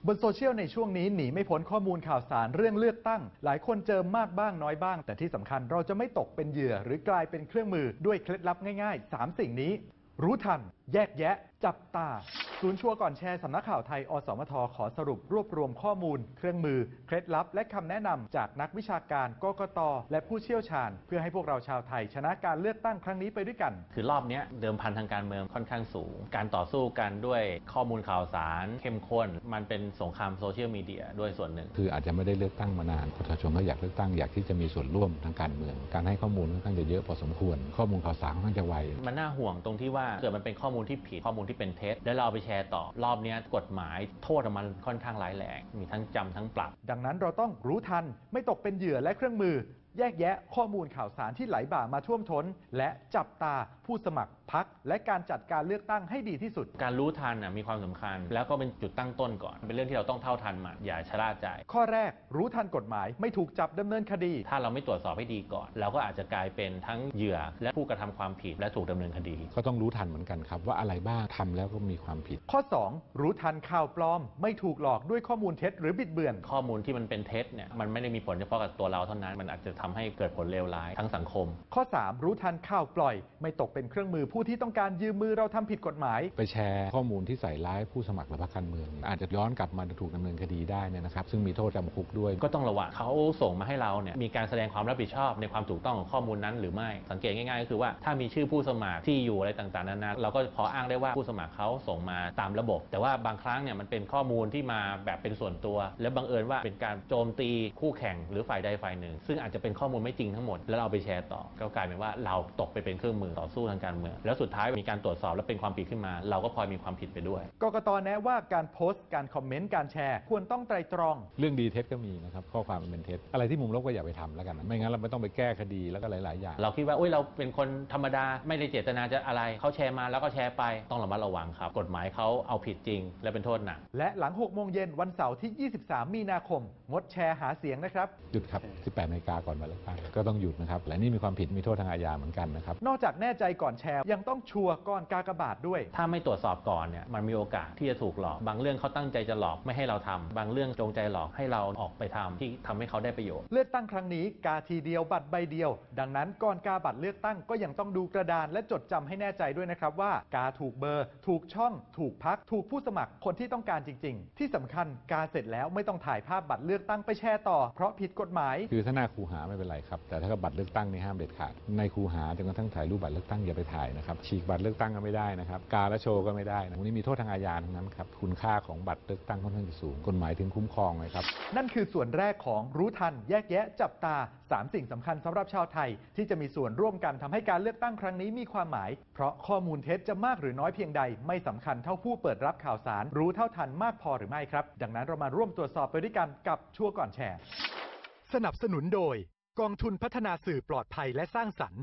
บนโซเชียลในช่วงนี้หนีไม่พ้นข้อมูลข่าวสารเรื่องเลือกตั้งหลายคนเจอมากบ้างน้อยบ้างแต่ที่สำคัญเราจะไม่ตกเป็นเหยื่อหรือกลายเป็นเครื่องมือด้วยเคล็ดลับง่ายๆ3สิ่งนี้รู้ทันแยกแยะจับตาศูนย์ชัวร์ก่อนแชร์สำนักข่าวไทยอสมทขอสรุปรวบรวมข้อมูลเครื่องมือเคล็ดลับและคำแนะนำจากนักวิชาการกกต.และผู้เชี่ยวชาญเพื่อให้พวกเราชาวไทยชนะการเลือกตั้งครั้งนี้ไปด้วยกันคือรอบนี้เดิมพันทางการเมืองค่อนข้างสูงการต่อสู้กันด้วยข้อมูลข่าวสารเข้มข้นมันเป็นสงครามโซเชียลมีเดียด้วยส่วนหนึ่งคืออาจจะไม่ได้เลือกตั้งมานานประชาชนก็อยากเลือกตั้งอยากที่จะมีส่วนร่วมทางการเมืองการให้ข้อมูลค่อนข้างจะเยอะพอสมควรข้อมูลข่าวสารค่อนข้างจะไวมันน่าห่วงตรงที่ว่าเกิดมันเป็นข้อมูลที่ผิดข้อมูลที่เป็นเท็จแล้วเราเอาไปแชร์ต่อรอบนี้กฎหมายโทษมันค่อนข้างร้ายแรงมีทั้งจำทั้งปรับดังนั้นเราต้องรู้ทันไม่ตกเป็นเหยื่อและเครื่องมือแยกแยะข้อมูลข่าวสารที่ไหลบ่ามาท่วมท้นและจับตาผู้สมัครพรรคและการจัดการเลือกตั้งให้ดีที่สุดการรู้ทันมีความสำคัญแล้วก็เป็นจุดตั้งต้นก่อนเป็นเรื่องที่เราต้องเท่าทันมันอย่าชะล่าใจข้อแรกรู้ทันกฎหมายไม่ถูกจับดำเนินคดีถ้าเราไม่ตรวจสอบให้ดีก่อนเราก็อาจจะกลายเป็นทั้งเหยื่อและผู้กระทำความผิดและถูกดำเนินคดีก็ต้องรู้ทันเหมือนกันครับว่าอะไรบ้างทำแล้วก็มีความผิดข้อ2รู้ทันข่าวปลอมไม่ถูกหลอกด้วยข้อมูลเท็จหรือบิดเบือนข้อมูลที่มันเป็นเท็จเนี่ยมันไม่ได้มีผลเฉพาะกับตัวเราเท่านั้นมันอาจจะทำให้เกิดผลเลวร้ายทั้งสังคมข้อ3รู้ทันข่าวปล่อยไม่ตกเป็นเครื่องมือผู้ที่ต้องการยืมมือเราทำผิดกฎหมายไปแชร์ข้อมูลที่ใส่ร้ายผู้สมัครและพรรคการเมืองอาจจะย้อนกลับมาถูกดำเนินคดีได้นะครับซึ่งมีโทษจำคุกด้วยก็ต้องระวังเขาส่งมาให้เราเนี่ยมีการแสดงความรับผิดชอบในความถูกต้องของข้อมูลนั้นหรือไม่สังเกตง่ายๆก็คือว่าถ้ามีชื่อผู้สมัครที่อยู่อะไรต่างๆนานาเราก็พออ้างได้ว่าผู้สมัครเขาส่งมาตามระบบแต่ว่าบางครั้งเนี่ยมันเป็นข้อมูลที่มาแบบเป็นส่วนตัวและบังเอิญว่าเป็นการโจมตีคู่แข่งหรือฝ่ายใดฝ่ายหนึ่งซึ่งอาจจะเป็นข้อมูลไม่จริงทั้งหมดแล้วเราไปแชร์ต่อก็กลายเป็นว่าเราตกไปเป็นเครื่องมือต่อสู้ทางการเมืองแล้วสุดท้ายมีการตรวจสอบและเป็นความผิดขึ้นมาเราก็พลอยมีความผิดไปด้วยกกต.แนะว่าการโพสต์การคอมเมนต์การแชร์ควรต้องไตร่ตรองเรื่องดีเท็จก็มีนะครับข้อความเป็นเท็จอะไรที่มุมลบก็อย่าไปทำแล้วกันไม่งั้นเราไม่ต้องไปแก้คดีแล้วก็หลายๆอย่างเราคิดว่าเราเป็นคนธรรมดาไม่ได้เจตนาจะอะไรเขาแชร์มาแล้วก็แชร์ไปต้องระมัดระวังครับกฎหมายเขาเอาผิดจริงและเป็นโทษหนักและหลัง 6 โมงเย็นวันเสาร์ที่ 23 มีนาคมงดแชร์หาเสียงนะครับหยุดครับ18 นาฬิกาก่อนวันเลือกตั้งก็ต้องหยุดนะครับและนี่มีความผิดมีโทษทางอาญาเหมือนกันนะครับนอกจากแน่ใจก่อนแชร์ยังต้องชัวร์ก่อนกากบาทด้วยถ้าไม่ตรวจสอบก่อนเนี่ยมันมีโอกาสที่จะถูกหลอกบางเรื่องเขาตั้งใจจะหลอกไม่ให้เราทำบางเรื่องจงใจหลอกให้เราออกไปทำที่ทำให้เขาได้ประโยชน์เลือกตั้งครั้งนี้กาทีเดียวบัตรใบเดียวดังนั้นก่อนกาบัตรเลือกตั้งก็ยังต้องดูกระดานและจดจำให้แน่ใจด้วยนะครับว่ากาถูกเบอร์ถูกช่องถูกพรรคถูกผู้สมัครคนที่ต้องการจริงๆที่สำคัญกาเสร็จแล้วไม่ต้องถ่ายภาพบัตรเลือกตั้งไปแชร์ต่อเพราะผิดกฎหมายคือถ้าหน้าคูหาไม่เป็นไรครับแต่ถ้าบัตรเลือกตั้งนี่ห้ามเด็ดขาดในคูหาจนกระทั่งถ่ายรูปบัตรเลือกตั้งอย่าไปถ่ายนะครับฉีกบัตรเลือกตั้งก็ไม่ได้นะครับกาและโชว์ก็ไม่ได้นะวันนี้มีโทษทางอาญาทั้งนั้นครับคุณค่าของบัตรเลือกตั้งค่อนข้างสูงกฎหมายถึงคุ้มครองเลยครับนั่นคือส่วนแรกของรู้ทันแยกแยะจับตา3สิ่งสำคัญสำหรับชาวไทยที่จะมีส่วนร่วมกันทำให้การเลือกตั้งครั้งนี้มีความหมายเพราะข้อมูลเท็จจะมากหรือน้อยเพียงใดไม่สำคัญเท่าผู้เปิดรับข่าวสารรู้เท่าทันมากพอหรือไม่ครับดังนั้นเรามาร่วมตรวจสอบไปด้วยกันกับชัวร์ก่อนแชร์สนับสนุนโดยกองทุนพัฒนาสื่อปลอดภัยและสร้างสรรค์